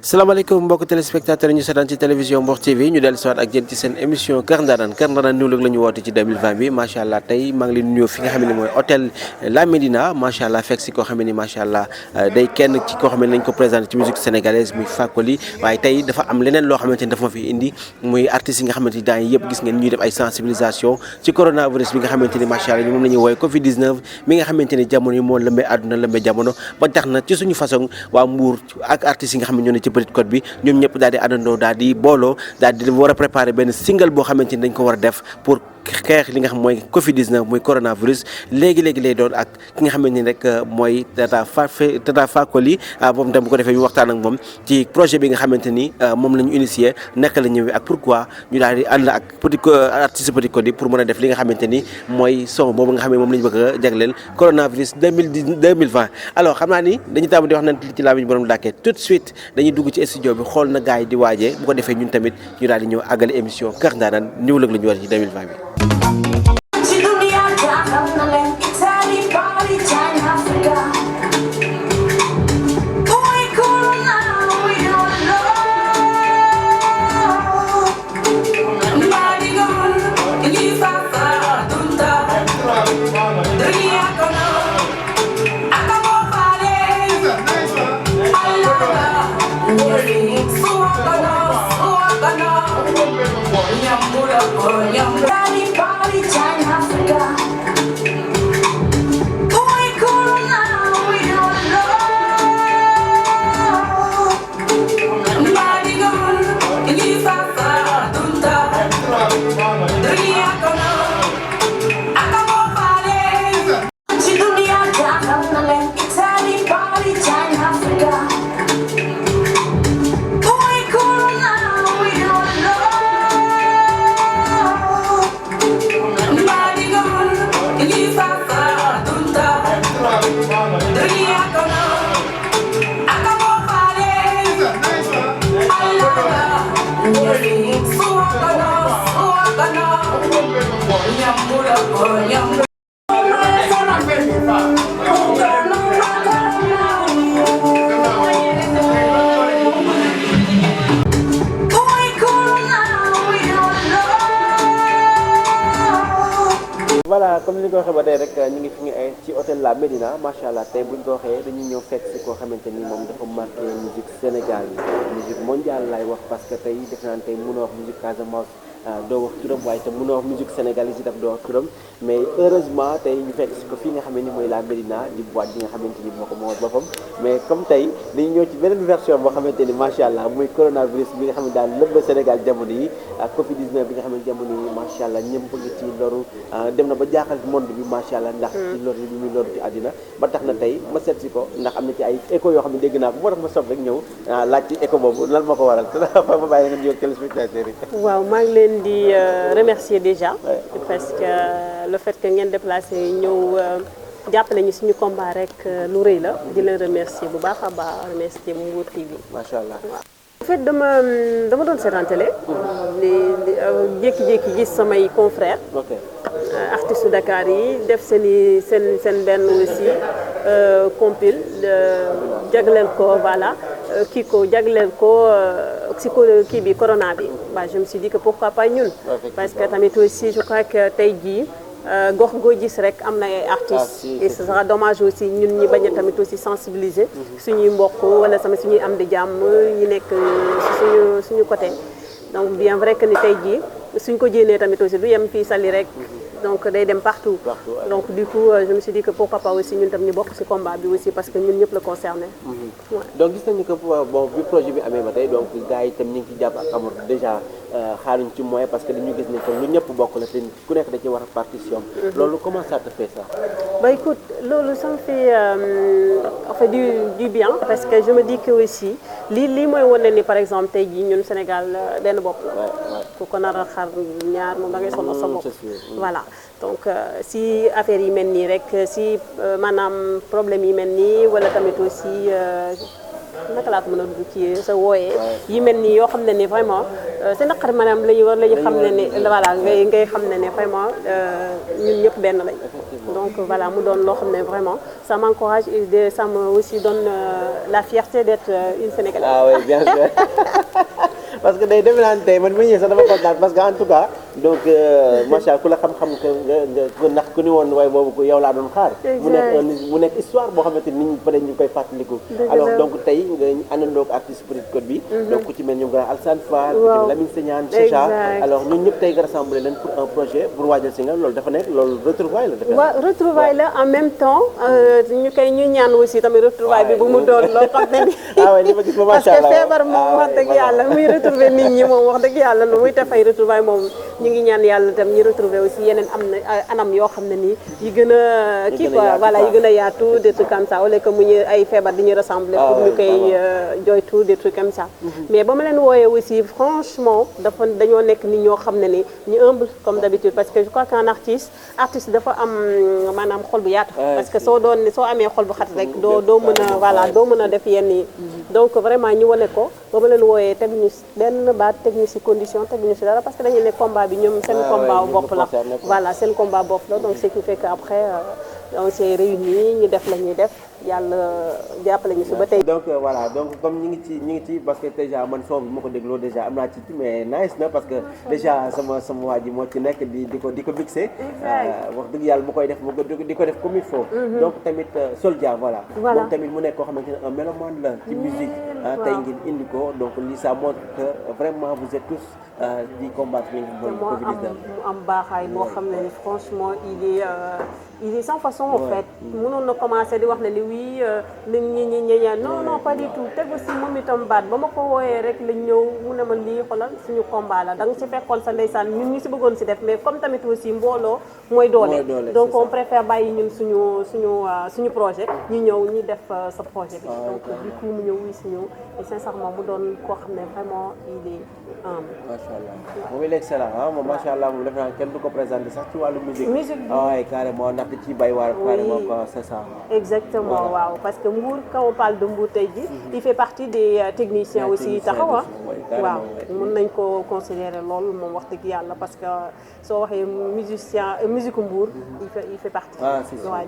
salaamaaleykum mbokk téléspectateur ñu seetaan ci télévision Mbour TV ñu dellu si waat ak yéen ci seen émission Kër Ndanane New Look la ñu woote ci 2020 bi macha allah tey maa ngi leen nuyu fi nga xam ne mooy hôtel La Médina macha allah fekk si koo xam ne macha allah day kenn ci koo xam ne nañ ko présenté ci musique sénégalaise muy Fakoli waaye tey dafa am leneen loo xamante ni dafa ma fi indi muy artistes yi nga xamante ni daan yëpp gis ngeen ñuy def ay sensibilisation ci coronavirus bi nga xamante ni macha allah moom la ñuy woowee Covid 19 mi nga xamante ni jamono yi moo lëmbee àdduna lëmbee jamono ba tax na ci suñu façon waa Mbour ak artistes yi nga xam ne ñoo ne ci Petite Côte bi ñoom ñëpp daal di àndandoo daal di booloo daal di war a préparer benn single boo xamante ni dañ ko war a def pour xeex li nga xam mooy Covid 19 muy coronavirus léegi lay doon ak ki nga xamante ni rek mooy Tata Fakoli moom tam bu ko defee ñu waxtaan ak moom ci projet bi nga xamante ni moom la ñu initié naka la ñëwee ak pourquoi ñu daal di ànd ak artiste Petite Côte yi pour mën a def li nga xamante ni mooy son boobu nga xam ne moom la ñu bëgg a jagleel coronavirus 2020 alors xam naa ni dañu tàmm di wax naan ci laa bi ñu borom dàkkee tout de suite dañuy dugg ci studio bi xool na gars yi di waajee bu ko defee ñun tamit ñu daal di ñëw àggale émission Kër Ndanane New Look la ñu war ci 2020 bi. voilà comme ni nga ko waxee ba tey rek ñu ngi fi ci hôtel La Médina macha allah tey buñ ko waxee dañuy ñëw fekk si koo xamante ni moom dafa marqué musique Sénégal musique mondiale laay wax parce que tey def naa ne tey mënoo wax musique Casamance doo wax turam waaye te mënoo wax musique sénégalaise itam doo wax turam mais heureusement tey ñu fekk si ko fii nga xam ne ni mooy La Médina di boîte bi nga xamante ni moo ko moomal boppam mais comme tey dañuy ñëw ci beneen version boo xamante ni macha allah muy coronavirus bi nga xam ne daal lëbb Sénégal jamono yi ak Covid 19 bi nga xam ne jamono yi macha allah ñëpp ngi ci loru dem na ba jaaxal monde bi macha allah ndax ci loru bi muy loru ci àddina ba tax na tey ma seet si ko ndax am na ci ay écho yoo xam ne dégg naa ko moo tax ma sob rek ñëw laaj ci écho boobu lan moo ko waral te dafa ma bàyyi nga ñëw téléspectateurs yi. waaw maa ngi leen di remercier déjà parce que le fait que ngeen déplacé ñëw jàppale ñu suñu combat rek lu rëy la di leen remercier bu baax a baax remercier Mbour TV. macha allah. en fait dama doon seetaan télé. di jékki-jékki gis samay confrères. ok artistes Dakar yi def seen benn aussi compil jagleel ko voilà kii ko jagleel ko si ko kii bi corona bi bah je me suis dit que pourquoi pas ñun. parce que tamit aussi je crois que tey jii gox goo gis rek am na ay artistes. et ce sera dommage aussi ñun ñi bañ a tamit aussi sensibiliser. suñuy mbokk wala sama suñuy am di jàmm ñu nekk si suñu côté. donc bien vrai que ni tey jii suñ ko jéenee tamit aussi du yem fii Saly rek. donc day dem partout. donc du coup je me suis dit que pourquoi pas aussi ñun tam ñu bokk ci combat bi aussi parce que ñun ñëpp la concerné. donc gis nañu que bon bi projet bi amee ba tey donc gars yi itam ñu ngi ci jàpp ak amul déjà xaaruñ ci moyen parce que dañu gis ne que lu ñëpp bokk la te ku nekk da ci war a partition. loolu comment ça te fait ça. bah écoute loolu ça me fait en fait du bien parce que je me dis que aussi lii mooy wane ni par exemple tey jii ñun Sénégal benn bopp la. ku ko nar a xar ñaar moom da ngay sonal sa bopp. voilà donc si affaire yi mel nii rek si maanaam problème yi mel nii wala tamit aussi naka laa ko mën a dugg ci sa wooyee yi mel nii yoo xam ne ni vraiment sa naqar maanaam la ñu xam ne ne voilà ngay xam ne ne vraiment ñun ñëpp benn lañ donc voilà mu doon loo xam ne vraiment ça m'encourage et ça me aussi donne la fierté d'être une Sénégalaise. Ah oui, bien sûr. Parce que day demee naan tey man mi ñëwee sax dama kontaan parce que en tout cas donc macha allah ku la xam-xam que nga ndax ku ni woon waaye boobu ko yow laa doon xaar. mu nekk histoire boo xamante ni nit ñi peut-être ñu koy fàttaliku. alors donc tey nga àndandoo ak artiste Petite Côte bi. donc ku ci mel ñoom grand Alsane Fall. ku ci mel Lamine Segnane Chacha. alors ñun ñëpp tey nga rassemblé leen pour un projet pour waajal si nga loolu dafa nekk loolu retrouvaille la. waaw retrouvaille la en même temps ñu ñaan aussi tamit retrouvaille bi bu mu doon loo xam ne. ah oui li ma gis ba macha allah parce que feebar moom wax dëgg yàlla muy retrouver nit ñi moom wax dëgg yàlla lu muy def ay retrouvaille moom ñu ngi ñaan yàlla tam ñu retrouver aussi yeneen am na anam yoo xam ne nii yi gën a kii quoi voilà yi gën a yaatu des trucs comme ça wala que mu ñu ay feebar di ñu rassembler pour ñu koy joytu des trucs comme ça mais ba ma leen wooyee aussi franchement dañoo nekk nit ñoo xam ne ni ñu humble comme d'habitude parce que je crois qu'un artiste dafa am maanaam xol bu yaatu parce que soo amee xol bu xat rek doo mën a voilà doo mën a def yenn yi donc vraiment ñu wane ko ba ma leen wooyee teg ñu benn baat teg ñu si condition teg ñu si dara parce que dañu ne combat bi ñoom seen combat bopp la voilà seen combat bopp la donc ce qui fait que après on s'est réunis ñu def la ñuy def yàlla jàppale ñu si ba tey. donc voilà donc comme ñi ngi ci parce que déjà man son bi ma ko dégloo déjà am naa ci mais nice na parce que déjà sama waa ji moo ci nekk di ko mixé wax dëgg yàlla mu koy def di ko def comme il faut donc tamit Soldia voilà moom tamit mu nekk koo xamante ne un mélomane la ci musique tey ngeen indi ko donc lii ça montre que vraiment vous êtes tous di combattre li nga mooy Covid-19 mu am baaxaay boo xam ne franchement il est sans façon en fait mënoon na commencer di wax ne li oui ñi non pas du tout tegu si moom itam baat ba ma ko wooyee rek lañ ñëw mu ne ma lii xoolal suñu combat la da nga si fekkoon sa ndeysaan ñun ñu si bëggoon si def mais comme tamit aussi mbooloo mooy doole donc on préfère bàyyi ñun suñu projet ñu ñëw ñu def sa projet bi donc du coup mu ñëw wuy si ñëw et sincèrement mu doon koo xam ne vraiment il est macha allah moom il est excellent moom macha allah moom def naa kenn du ko présenté sax ci wàllu musique waaye carrément ndax da ciy bay waar carrément quoi c'est ça exactement waaw parce que Mbour quand on parle de Mbour tey ji il fait partie des techniciens aussi taxaw waaw mën nañ ko considérer loolu moom wax dëgg yàlla parce que soo waxee musique Mbour il fait partie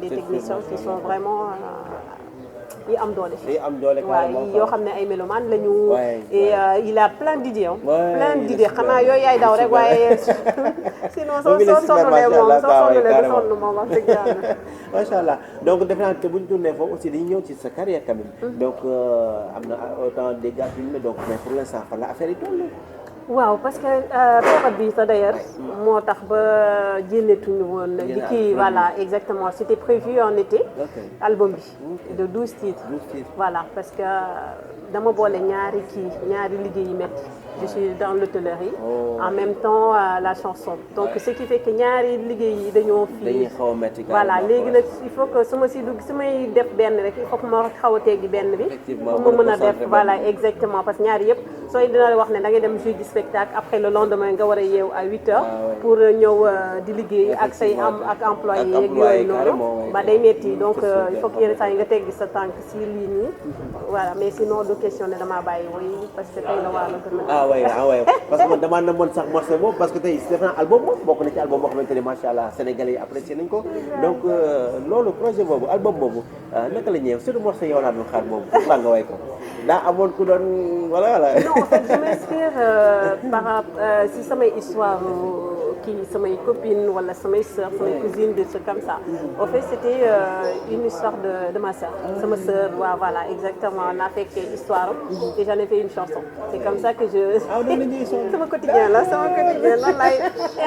des techniciens qui sont vraiment yi am doole waaw yoo xam ne ay mélomanes lañu et il a plein d'idées plein d'idées xanaa yooyu yaay daw rek waaye sinon soo sonnulee moom wax dëgg yàlla macha allah donc defe naa te bu ñu tourné foofu aussi dañuy ñëw ci sa carrière quand même donc am na autant des gars filmés donc mais pour l'instant fan la affaire yi toll waaw parce que feebar bi sax d'ailleurs moo tax ba jénnetuñu woon di kii voilà exactement c'était prévu en été album bi de 12 titres voilà parce que dama boole ñaari liggéey yi métti je suis dans l'hôtellerie en même temps la chanson donc ce qui fait que ñaari liggéey yi dañoo fii voilà léegi nag il faut que su may def benn rek il faut que ma xaw a teggi benn bi pour ma mën a def voilà exactement parce que ñaari yëpp sooy dina wax ne da ngay dem jouer du spectacle après le lendemain nga war a yeew à 8 heures pour ñëw di liggéey ak say ak employé yeeg yooyu noonu ba day metti donc il faut que yenn saa yi nga teggi sa tànk si lii nii voilà mais sinon du question ne damaa bàyyi woy parce que tey la waa la gën a waaw parce que man damaa namoon sax morceau boobu parce que tey c'est un album moom bokk na ci album boo xamante ne macha allah sénégalais yi apprécié nañ ko donc loolu projet boobu album boobu naka la ñëw surtout morceau yow laa doon xaar boobu pour nga way ko daa amoon ku doon voilà. non en fait je m'inspire si samay histoire kii samay copines wala samay sœurs samay cousines des trucs comme ça en fait c'était une histoire de ma sœur sama sœur waaw voilà exactement on a fait histoire et j'en ai fait une chanson c'est comme ça que je sama quotidien la noonu lay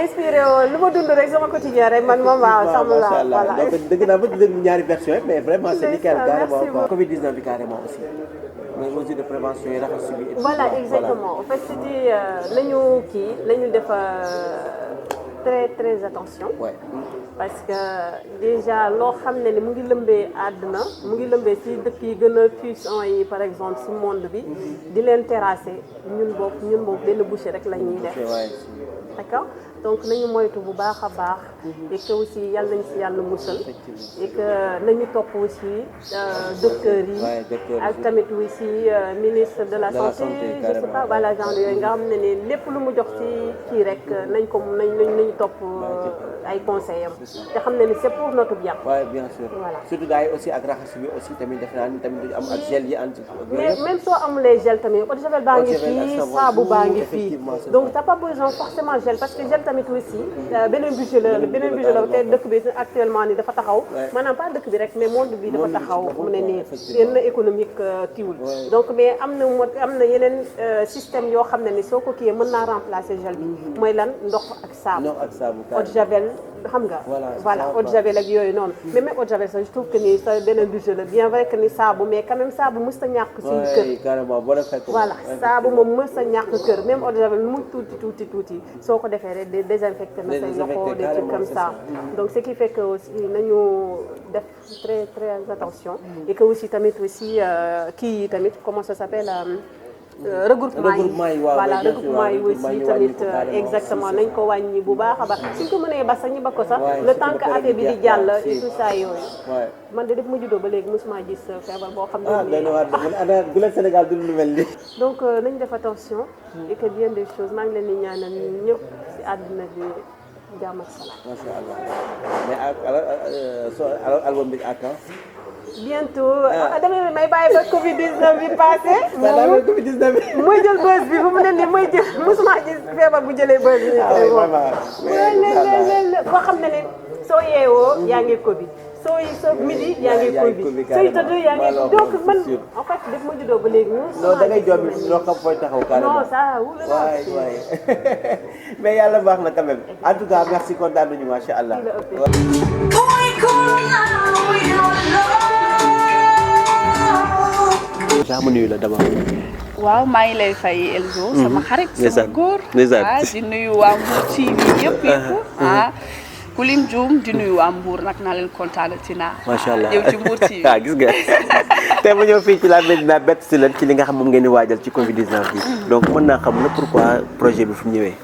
inspiré woon lu ma dund rek sama quotidien rek man moom waaw sama la voilà donc dëgg naa ba dégg ñaari version mais vraiment c'est nickel carrément Covid-19 bi carrément aussi mais mesures de prévention yi raxas bi voilà exactement en fait c'était lañu def très très attention parce que déjà loo xam ne ni mu ngi lëmbee àdduna mu ngi lëmbee ci dëkk yi gën a puissants yi par exemple ci monde bi di leen terrasser ñun boog benn bouchée rek la ñuy def d'accord donc nañu moytu bu baax a baax et que aussi yàlla nañ si yàlla musal et que nañu topp aussi docteurs yi ak tamit aussi ministre de la santé je sais pas voilà genre yooyu nga xam ne ni lépp lu mu jox ci kii rek nañu topp ay conseils am te xam ne ni c'est pour notre bien. waaw bien sûr voilà surtout gars yi aussi ak raxas bi aussi tamit defe naa ni tamit duñu am ak gel yi anti. mais même soo amulee gel tamit eau de javel baa ngi fii saabu baa ngi fii donc t'as pas besoin forcément gel parce que gel tamit aussi beneen budget la te dëkk bi actuellement ni dafa taxaw maanaam pas dëkk bi rek mais monde bi dafa taxaw mu ne nii yenn économique tiwul donc mais am na yeneen système yoo xam ne ni soo ko kiiyee mën naa remplacer gel bi mooy lan ndox ak saabu eau de javel xam nga voilà eau de javel ak yooyu noonu mais même eau de javel sax je trouve que ni sa beneen budget la bien vrai que ni saabu mais quand même saabu mës ta ñàkk suñu kër voilà saabu moom mës ta ñàkk kër même eau de javel mu tuuti soo ko defee rek désinfecté na say loxo des trucs comme ça donc ce qui fait que aussi nañu def très très attention et que aussi tamit aussi kii yi tamit comment ça s'appelle regroupement yi voilà regroupement yi aussi tamit exactement nañ ko wàññi bu baax a baax suñ ko mënee ba sax ñi ba ko sax le temps que affaire bi di jàll et tout ça yooyu man de def ma juddoo ba léegi mosuma gis feebar boo xam ne bu leen Sénégal du lu mel ni donc nañ def attention et que bien des choses maa ngi leen di ñaanal ñëpp si àdduna bi jàmm ak salaam. Macha Allah mais alors album bi à quand bientôt damay may bàyyi ba Covid 19 bi passé. moom Covid 19 bi. mooy jël bës bi fu mu ne nii mooy jël mosuma gis feebar bu jëlee bës bi. boo xam ne soo yeewoo yaa ngi Covid. soo midi yaa ngi Covid sooy tëdd yaa ngi donc man en fait def ma juddoo ba léegi. non da ngay jom loo xam fooy taxaw carrément. non ça wula la waay mais yàlla baax na quand même en tout cas merci kontaan nañu macha allah. ma nuyu la dama. waaw maa ngi lay fay Elzo. sama xarit sama góor. di nuyu waa Mbour TV yëpp ku lim juum di nuyu waa Mbour nag naa leen kontaanati naa. macha allah yow ci Mbour TV. gis nga tey ma ñëw fii ci la Médina bett si leen ci li nga xam moom ngeen di waajal ci Covid 19 bi donc mën naa xam la pourquoi projet bi fu mu ñëwee.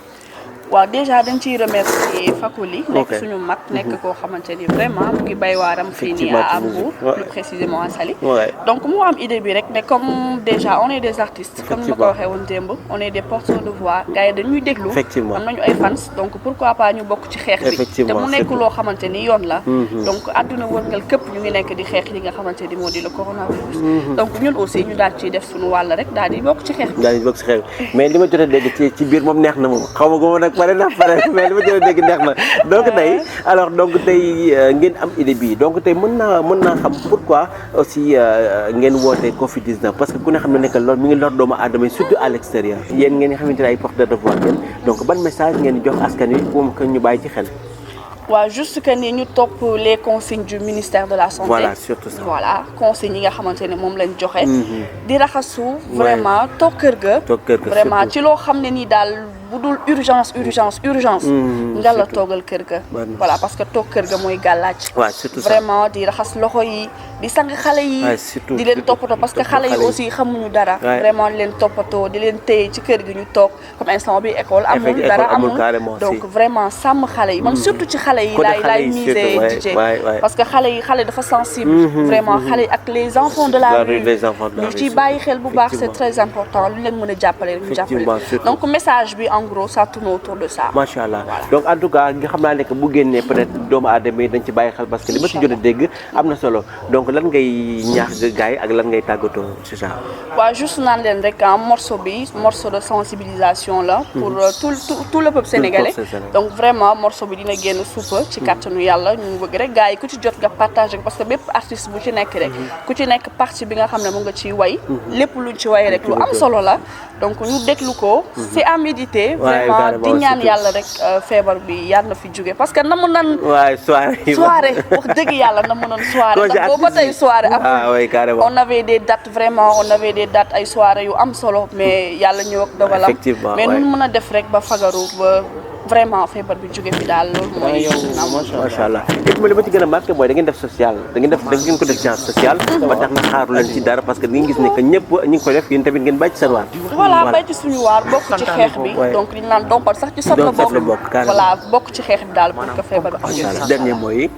waaw déjà dañ ciy remercier Fakoli nekk suñu mag nekk koo xamante ni vraiment mu ngi bay waaram fii nii à Mbour plus précisément à Saly donc mu am idée bi rek mais comme déjà on est des artistes comme ni ma ko waxee woon démb on est des porteurs de voix gars yi dañuy déglu am nañu ay fans donc pourquoi pas ñu bokk ci xeex bi te mu nekk loo xamante ni yoon la donc àdduna wërngal képp ñu ngi nekk di xeex li nga xamante ni moo di le coronavirus donc ñun aussi ñu daal ciy def suñu wàll rek daal di bokk ci xeex bi mais li ma jot a dégg ci biir moom neex na moom xaw ma ko nag pare mais li ma jëlee dégg neex na donc tey alors donc tey ngeen am idée bi donc tey mën naa xam pourquoi aussi ngeen woote Covid 19 parce que ku ne xam ne nekk loolu mi ngi lor doomu aadama yi surtout à l'extérieur yéen ngeen xamante ne ay porteurs de voix ngeen donc ban message ngeen jox askan wi pour que ñu bàyyi ci xel. waaw juste que ni ñu topp les consignes du ministère de la santé. voilà surtout ça. voilà consignes yi nga xamante ne moom lañ joxe. di raxasu vraiment toog kër ga. vraiment ci loo xam ne nii daal bu dul urgence. nga la toogal kër ga. voilà parce que toog kër ga mooy gàllaaj. waaw surtout ça vraiment di raxas loxo yi di sang xale yi. di leen toppatoo parce que xale yi aussi xamuñu dara. vraiment di leen toppatoo di leen téye ci kër gi ñu toog comme instant bi école amul dara amul donc vraiment sàmm xale yi man surtout ci xale yi laay miser DJ parce que xale dafa sensible vraiment xale yi ak les enfants de la rue ñu ciy bàyyi xel bu baax c'est très important lu leen mën a jàppale rek ñu jàppale donc message bi en gros ça tourne autour de ça. macha allah donc en tout cas nga xam naa ne que bu génnee peut-être doomu aadama yi dañ ci bàyyi xel parce que li ma ci jot a dégg am na solo donc lan ngay ñaax gars yi ak lan ngay tàggatoo c'est ça. waaw juste naan leen rek morceau de sensibilisation la pour tout le peuple sénégalais donc vraiment morceau bi dina génn suupa ci kàttanu yàlla ñu bëgg rek gars yi ku ci jot nga partagé parce que bépp artiste bu ci nekk rek ku ci nekk partie bi nga xam ne mu nga ciy way lépp luñ ci way rek lu am solo la donc ñu déglu ko c'est à méditer vraiment di ñaan yàlla rek feebar bi yàlla na fi jóge parce que namu nan soirée wax dëgg yàlla namu nan soirée ndax boobu ba tey soirée on avait des dates vraiment ay soirée yu am solo mais yàlla ñëw ak dogalam mais nun mën a def rek ba fagaru vraiment feebar bi jóge fi daal loolu mooy macha allah et li ma ci gën a marqué mooy da ngeen def social da ngeen ko def genre social ba tax na xaaru leen ci dara parce que di nga gis ne que ñëpp ñi ngi ko def yéen tamit ngeen bàyyi ci seen waar voilà bay ci suñu waar bokk ci xeex bi donc liñ naan dompal sax ci sot la bokk voilà bokk ci xeex bi daal pour que feebar bi macha allah dernier mot yi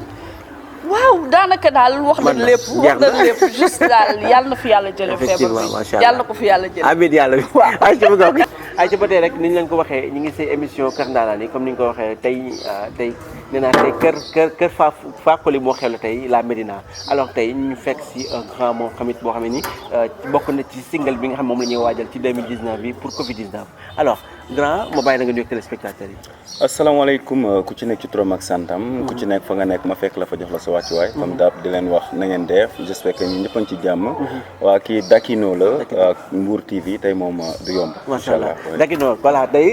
waaw daanaka daal wax na lépp juste daal yàlla na fi yàlla jële feebar bi yàlla na ko fi yàlla jële amiin yàlla bi ay ci bëgg ay ci ba tey rek ni ñu leen ko waxee ñu ngi si émission Kër Ndanane yi comme ni ñu ko waxee tey nee naa tey kër Fakoli moo xewle tey la Médina alors tey ñu fekk si un grand moom xamit boo xam ne ni bokk na ci single bi nga xam moom la ñuy waajal ci 2019 bi pour Covid 19 alors grand ma bàyyi la nga nuyu téléspectateurs yi. asalaamaaleykum ku ci nekk ci turam ak santam. ku ci nekk fa nga nekk ma fekk la fa jox la sa wàccuwaay. comme daal di leen wax na ngeen def j'espère que ñu ñëpp a ngi ci jàmm. waa kii Dakino la ak Mbour TV tey moom du yomb. macha allah Dakino voilà tey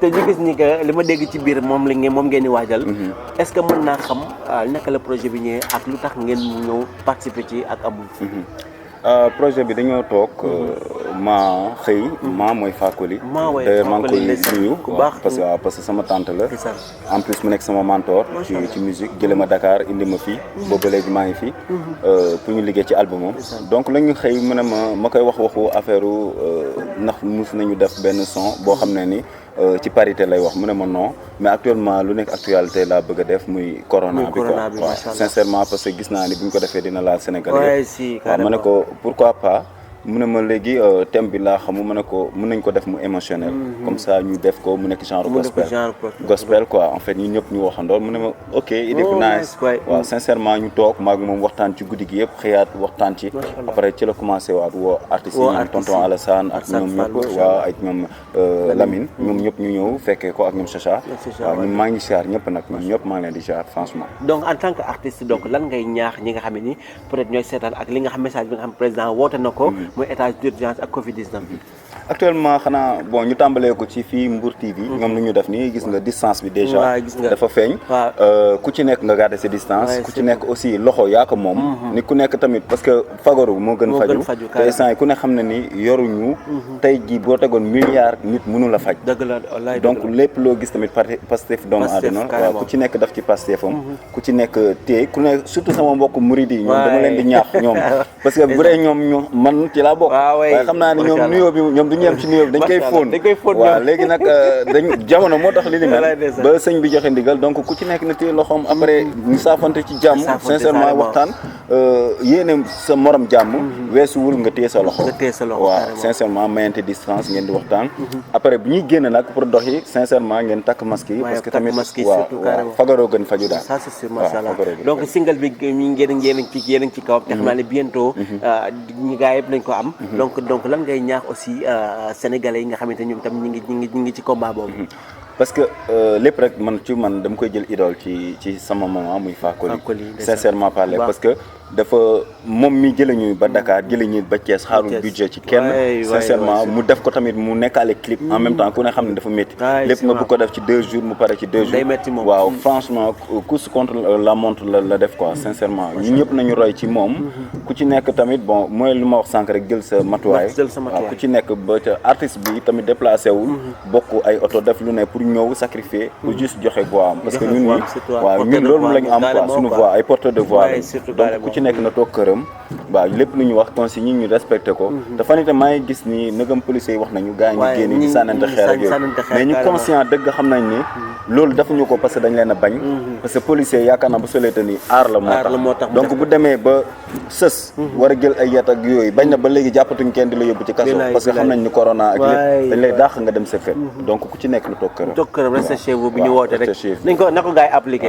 te ñu gis ni que li ma dégg ci biir moom ngeen di waajal. est-ce que mën naa xam naka la projet bi ñëwee ak lu tax ngeen ñëw participer ci ak Abou. projet bi dañoo toog maa xëy maa mooy Fakoli te maa ngi koy nuyu parce que sama tante la en plus mu nekk sama mentor ci musique jële ma Dakar indi ma fii boobu léegi maa ngi fii pour ñu liggéey ci albumam donc la ñu xëy mu ne ma koy waxu affaire ndax mus nañu def benn son boo xam ne ni ci parité lay wax mu ne ma non mais actuellement lu nekk actualité laa bëgg a def muy corona bi quoi waaw sincèrement parce que gis naa ni bu ñu ko defee dina laal Sénégal yëpp waaw ma ne ko pourquoi pas mu ne ma léegi thème bi laa xamu ma ne ko mën nañ ko def mu émotionnel comme ça ñu def ko mu nekk genre gospel quoi en fait ñu ñëpp ñu waxandoor mu ne ma ok idée bu nice waaw sincèrement ñu toog maag moom waxtaan ci guddi gi yëpp xëyaat waxtaan ci après ci la commencé waat woo artistes yi ñoom tonton Alassane ak ñoom ñëpp waaw ak ñoom Lamine ñoom ñëpp ñu ñëw fekkee ko ak ñoom Chacha waaw ñun maa ngi siyaar ñëpp nag ñoom ñëpp maa ngi leen di siyaar franchement donc en tant que artiste donc lan ngay ñaax ñi nga xam ne ni peut-être ñooy seetaan ak li nga xam message bi nga xam président woote na ko mooy état d'urgence ak Covid 19 bi. actuellement xanaa bon ñu tàmbalee ko ci fii Mbour TV. ñoom lu ñu def nii gis nga distance bi déjà. dafa feeñ. ku ci nekk nga garder sa distance. ku ci nekk aussi loxo yaa ko moom. ni ku nekk tamit parce que fagaru moo gën faju te instant yi ku ne xam na ni yoruñu. tey jii boo tegoon milliard nit mënu la faj. dëgg la wallaay donc lépp loo gis tamit Pastef doomu aadama waaw ku ci nekk daf ci Pastefam. ku ci nekk téye ku nekk surtout sama mbokk murid yi ñoom dama leen di ñaax ñoom parce que bu dee ñoom man ci laa bokk. waaye xam naa ne ñoom nuyoo bi ñoom du ñu yem ci nuyoo bi dañ koy fóon waaw léegi nag jamono moo tax li ni mel ba sëñ bi joxe ndigal donc ku ci nekk na téye loxoom après ñu saafante ci jàmm sincèrement waxtaan yéene sa morom jàmm weesuwul nga téye sa loxo waaw sincèrement mayante distance ngeen di waxtaan après bu ñuy génn nag pour dox yi sincèrement ngeen takk masque yi parce que tamit waaw fagaroo gën faju daal ça c'est sûr machallah donc single bi ngeen ci kawam te xam naa ne bientôt ñi gaa yëpp nañ ko am donc lan ngay ñaax aussi sénégalais yi nga xamante ñoom tam ñi ngi ci combat boobu parce que lépp rek man dama koy jël idole ci sama maman muy Fakoli sincèrement parler parce que dafa moom mi jëlee ñu ba Dakar jëlee ñu ba Thiès xaarul budget ci kenn sincèrement mu def ko tamit mu nekkaale clip en même temps ku ne xam ne dafa métti lépp nga bu ko def ci 2 jours mu pare ci 2 jours waaw franchement course contre la montre la def quoi sincèrement ñu ñëpp nañu roy ci moom ku ci nekk tamit bon mooy lu ma wax sànq rek jël sa matuwaay waaw ku ci nekk ba ca artiste bi tamit déplacé wul bokk ay oto def lu ne pour ñëw sacrifier pour juste joxe voix am parce que ñun ñi waaw ñun loolu la ñu am quoi suñu voix ay porteur de voix donc ku ci nekk na toog këram waaw lépp lu ñu wax consigne ñu respecté ko dafa nite maa ngi gis ni nëgam policiers yi wax nañu gars yi ñu génn ñu sànnante xeer ak yooyu mais ñu conscient dëgg xam nañ ni loolu defuñu ko parce que dañ leen a bañ parce que policiers yaakaar naa bu soleete ni aar la moo tax donc bu demee ba sës war a jël ay yat ak yooyu bañ na ba léegi jàppatuñ kenn di la yóbbu ci kaso parce que xam nañ ni corona ak lépp dañ lay dàq nga dem sa kër donc ku ci nekk na toog këram reste chez vous bi ñu woote rek nañ ko na ko gars yi appliqué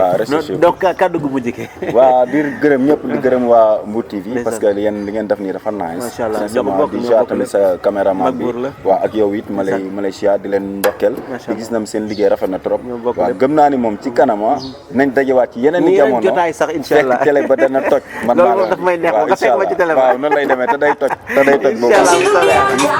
donc kaddu gu mujj gi waaw di gërëm ñëpp di gërëm waa Mbour TV parce que yéen li ngeen def nii dafa nice sincèrement di jaar tamit sa caméraman bi waaw ak yow it ma lay siyaar di leen ndokkeel di gis na seen liggéey rafet na trop waaw gëm naa ni moom ci kanama nañ dajewaat ci yeneen i jamono jotaay sax inshallah fekk télé ba dana toj man maa loolu daf may neex nga fekk ma ci télé waaw noonu lay demee te day toj boobu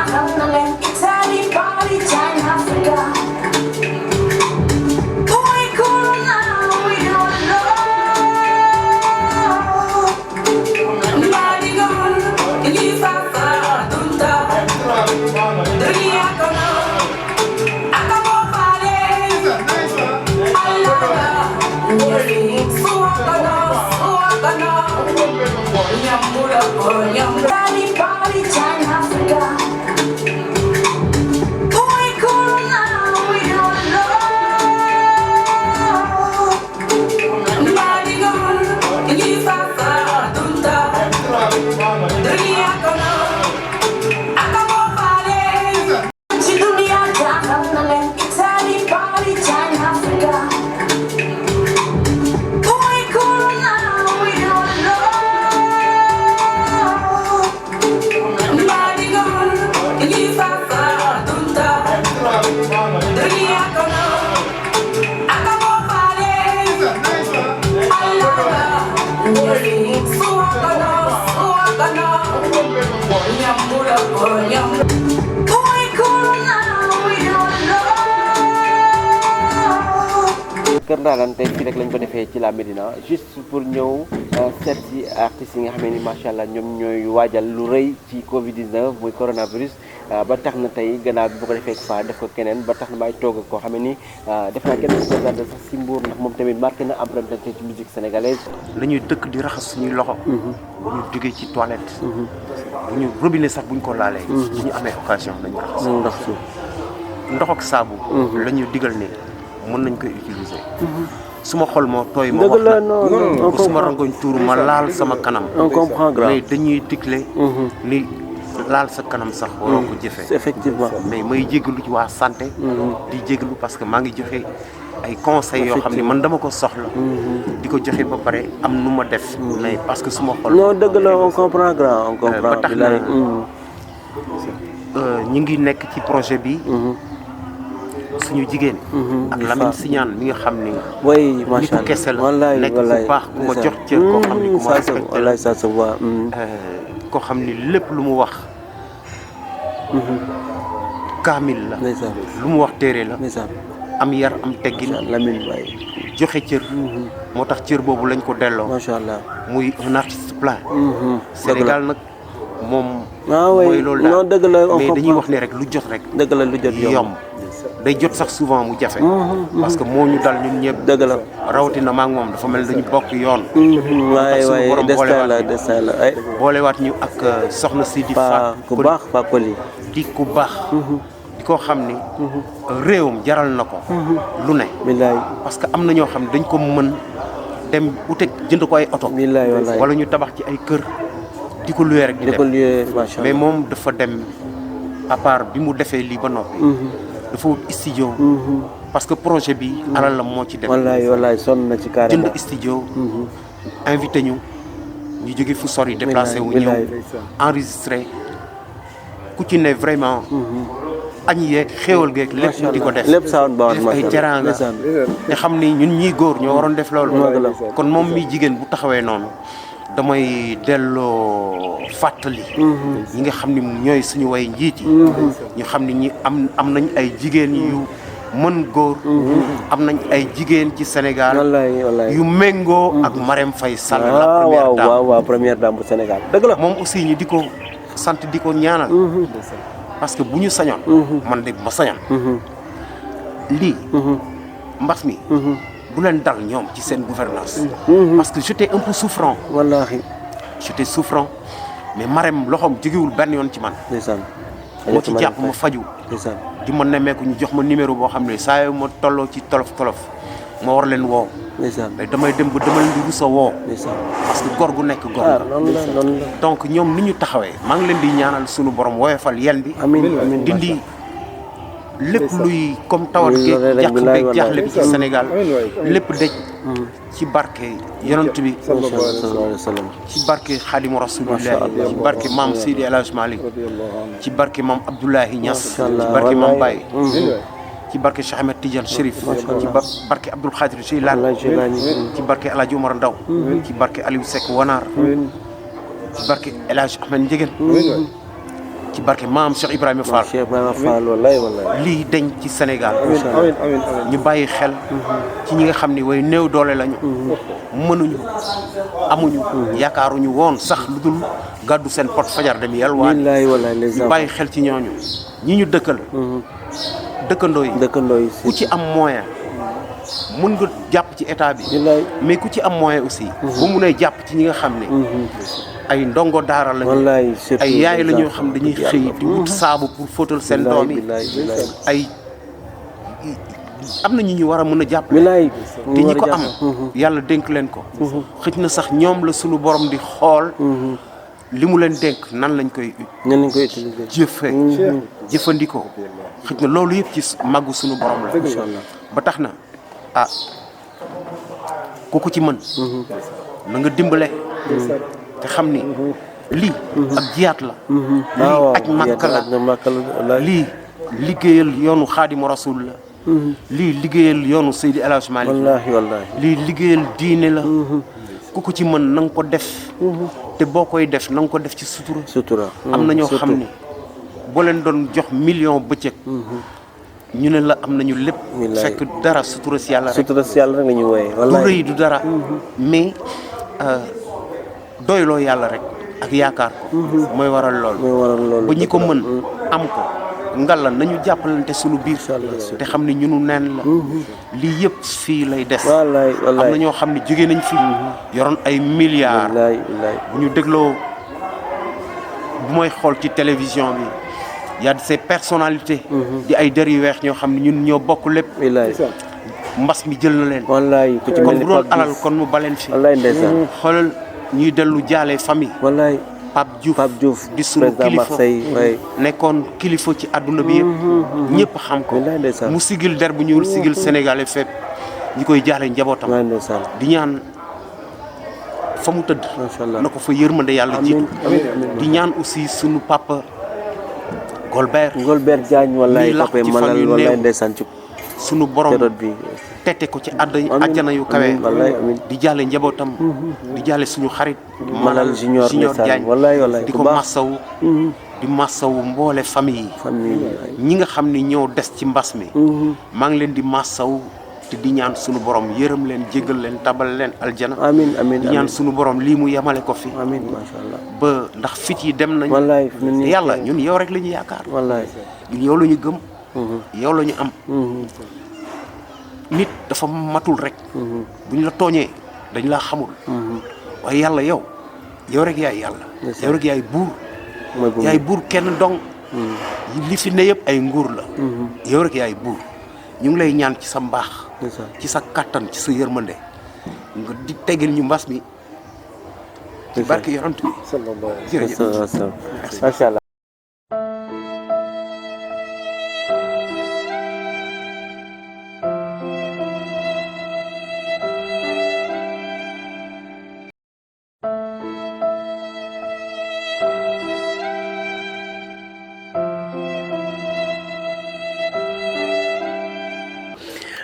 Kër Ndanane tey fii rek lañ ko defee ci la Médina juste pour ñëw seet si artistes yi nga xam ne ni macha allah ñoom ñooy waajal lu rëy ci Covid 19 muy coronavirus ba tax na tey gannaaw bi bu ko defee fa def ko keneen ba tax na may toog ak koo xam ne ni def naa kenn ku présenté sax si Mbour ndax moom tamit marqué na empreinte ci musique sénégalaise. dañuy dëkk di raxas suñuy loxo. bu ñu jógee ci toilette. bu ñu robinet sax bu ñu ko laalee. bu ñu amee occasion nañu raxas. ndox ak saabu. la ñu digal ne mën nañ koy utiliser. suma xol moo tooy ma wax la non suma rangoñ tuuru ma laal sama kanam. on comprend grave mais dañuy digle. ni laal sa kanam sax waroo ko jëfee. effectivement mais may jégalu ci waa santé. di jégalu parce que maa ngi joxe ay conseils yoo xam ne man dama ko soxla. di ko joxe ba pare am nu ma def. mais parce que suma xol. non dëgg la on comprend grand on comprend. ba tax na ñu ngi nekk ci projet bi. suñu jigéen. ak Lamine Signane mi nga xam ni. oui macha allah nitu kese la nekk ku baax ku ma jox cër koo xam ni ku ma respecté la ça se voit. koo xam ni lépp lu mu wax. kaamil la. lu mu wax téere la. am yar am teggin. Lamine waay. joxe cër. moo tax cër boobu lañ ko delloo. macha allah muy un artiste plein. Sénégal nag moom. mooy mooy loolu daal dëgg la mais dañuy wax ne rek lu jot rek. dëgg la lu jot yomb. day jot sax souvent mu jafe. parce que moo ñu dal ñun ñëpp. dëgg la rawatina maa ngi moom dafa mel dañu bokk yoon. waaye destin la ay. boolewaat ñu ak soxna si di. ku baax Fa Koli. di ku baax. di ko xam ni. réewam jaral na ko. lu ne. billaay parce que am na ñoo xam ne dañ ko mën dem uteeg jënd ko ay oto. billaay wallaay wala ñu tabax ci ay kër. di ko luye rek di dem mais moom dafa dem à part bi mu defee lii ba noppi. dafa wut studio. parce que projet bi alal la moo ci dem. wallaay sonn na ci carrément. jënd studio. invité ñu jóge fu sori déplacé wu ñëw enregistré ku ci ne vraiment. añ yeeg xéewal geeg lépp di ko def. lépp sound baax def ay teraanga te xam ni ñun ñii góor ñoo waroon def loolu. kon moom mi jigéen bu taxawee noonu. damay delloo fàttali. ñi nga xam ni ñooy suñu way njiit yi. ñu xam ni ñi am nañ ay jigéen yu mën góor. am nañ ay jigéen ci Sénégal. yu méngoo ak Marème Faye Sall. la première dame waaw première dame bu Sénégal dëgg la. moom aussi ñu di ko sant di ko ñaanal. parce que bu ñu sañoon. man de ma sañoon. lii. mbas mi. du leen dal ñoom ci seen gouvernance parce que j'étais un peu souffrant. wallaahi. j'étais souffrant mais Marème loxoom jógewul benn yoon ci man. ndeysaan. moo ci jàpp ma faju. ndeysaan. di ma nemmeeku ñu jox ma numéro boo xam ne saa yoo ma tolloo ci tolof ma war leen woo. ndeysaan. mais damay dem ba dama leen di rus a woo. ndeysaan. parce que góor gu nekk góor la. noonu la. donc ñoom ni ñu taxawee maa ngi leen di ñaanal sunu borom woyofal yen bi. amiin dindi. lépp luy comme tawat gi jaaxle bi ci Sénégal lépp dëj ci barke yonent bi ci barke Xaadimu Rasulillahi ci barke maam Seydi El Hadji Malick ci barke maam Abdoulahi Niass ci barke maam Baye ci barke Cheikh Ahmed Tidiane Chérif ci barke Abdoul Khadir Jilani ci barke El Hadji Omar Ndaw ci barke Aliou Seck Wanar ci barke El Hadji Ahmed Ndiéguène ci barke maam Cheikh Ibrahima Fall. wallaay. lii dañ ci Sénégal. ñu bàyyi xel. ci ñi nga xam ni way néew doole lañu. mënuñu amuñu. yaakaaruñu woon sax lu dul gàddu seen pot fajar dem yalwaan. ñu bàyyi xel ci ñooñu. ñi ñu dëkkal. dëkkandoo yi dëkkandoo yi ku ci am moyen mën nga jàpp ci état bi mais ku ci am moyen aussi bu mun a jàpp ci ñi nga xam ne ay ndongo daara lañu ay yaay la ñoo xam dañuy xëy di wut saabu pour fóotal seen doom yi ay am na ñu war a mën a jàpp te ñi ko am yàlla dénk leen ko xëj na sax ñoom la suñu borom di xool li mu leen dénk nan lañ koy jëfandikoo xëj na loolu yëpp ci màggu suñu borom la ba tax na ku ko ci mën na nga dimbale te xam ni lii ak jiyaat la lii aj màkk la lii liggéeyal yoonu xaadimu rasul la lii liggéeyal yoonu Seydi El Hadji Malick lii liggéeyal diine la ku ko ci mën na nga ko def te boo koy def na nga ko def ci sutura am na ñoo xam ni boo leen doon jox million bëccëg ñu ne la am nañu lépp fekk dara sutura si yàlla rek la ñu wooye du rëy du dara mais doyloo yàlla rek ak yaakaar ko mooy waral lool ba ñi ko mën am ko ngalla nañu jàppalante suñu biir te xam ne ñunu neen la lii yëpp fii lay des am na ñoo xam ne jóge nañ fi yoroon ay milliards bu ñu dégloo bu mooy xool ci télévision bi y a ces personnalités di ay der yu weex ñoo xam ne ñun ñoo bokk lépp mbas mi jël na leen kon bu doon alal kon mu baleen fi xoolal ñuy dellu jaale famille Pape Diouf di sunu kilifa nekkoon kilifa ci àdduna bi yëpp ñëpp xam ko mu sigil der bu ñuul sigil sénégalais fépp ñi koy jaale njabootam di ñaan fa mu tëdd na ko fa yërmande yàlla jiitu di ñaan aussi sunu papa Golbert Diagne wallaay papa manal wallaay ndeysaan ci sunu borom tete ko ci àjjana yu kawe di jaale njabootam di jaale suñu xarit Malal Junior Diagne di ko massawu di massawu mboole famille yi ñi nga xam ni ñoo des ci mbas mi maa ngi leen di massawu te di ñaan suñu borom yërëm leen jégal leen tabal leen aljana di ñaan suñu borom lii mu yemale ko fi macha Allah ba ndax fit yi dem nañ te yàlla ñun yow rek la ñu yaakaar ñun yow la ñu gëm yow la ñu am nit dafa matul rek bu ñu la tooñee dañ laa xamul waaye yàlla yow rek yaay yàlla yow rek yaay buur kenn dong li fi ne yëpp ay nguur la yow rek yaay buur ñu ngi lay ñaan ci sa mbaax ci sa kattan ci sa yërmande nga di tegal ñu mbas mi ci barke yonent bi jërëjëf macha Allah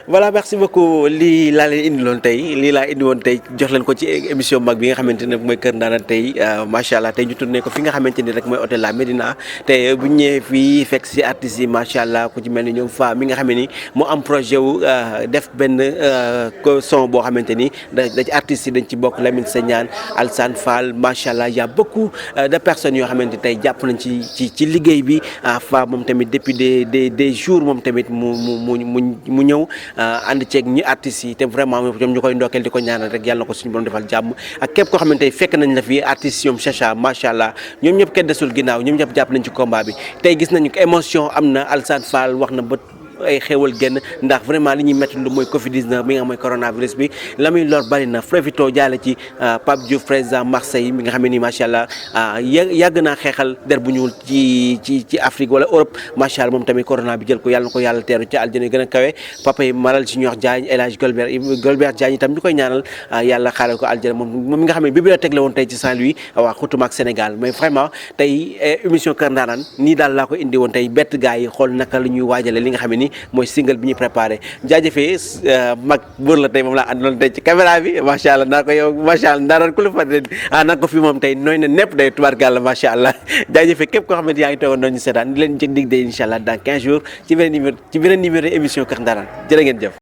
voilà merci beaucoup lii laa leen indiloon tey lii laa indi woon tey jox leen ko ci émission mag bi nga xamante ne mooy Kër Ndanane tey macha allah tey ñu tourné ko fi nga xamante ni rek mooy hôtel La Médina tey bu ñu ñëwee fii fekk si artistes yi macha allah ku ci mel ni ñoom fa mi nga xam ni mu am projet wu def benn son boo xamante ni da ci artistes yi dañ ci bokk Lamine Segnane Alsane Fall macha allah y a beaucoup de personnes yoo xamante ni tey jàpp nañ ci liggéey bi fa moom tamit depuis des jours moom tamit mu ñëw. ànd ceeg ñi artistes yi te vraiment ñoom ñu koy ndokkeel di ko ñaanal rek yàlla na ko suñu borom defal jàmm ak képp koo xamante ne fekk nañ la fi artistes ñoom Chacha macha allah ñoom ñëpp kenn desul ginnaaw ñoom ñëpp jàpp nañ ci combat bi tey gis nañu ko émotion am na Alsane Fall wax na ba ay xéewal génn ndax vraiment li ñuy métti lu mooy Covid 19 bi nga xam mooy coronavirus bi la muy lor bari na profito jaale ci Pape Diouf président Marseille mi nga xam ne nii macha allah yàgg naa xeexal der bu ñuul ci Afrique wala Europe macha allah moom tamit corona bi jël ko yàlla na ko yàlla teeru ci aljana yi gën a kawe papa yi Malal Junior Diagne El Hadj Golbert Diagne itam ñu koy ñaanal yàlla xaaral ko aljana moom mi nga xam ne bibliothèque la woon tey ci Saint-Louis waa xutuma ak Sénégal mais vraiment tey émission Kër Ndanane nii daal laa ko indi woon tey bett gars yi xool naka la ñuy waajale li nga xam ne ni mooy single bi ñuy préparé jaajëfee mag buur la tey moom laa àndaloon tey ci caméra bi macha allah naa ko yow macha allah ndaanaan ku la fa naa ko fi moom tey nooy na nepp day tubaarkàlla macha allah jaajëfee képp koo xamante yaa ngi toogoon doon ñu seetaan di leen jëg dig day incha allah dans 15 jours ci beneen numéro émission Kër Ndanane jërë ngeen jëf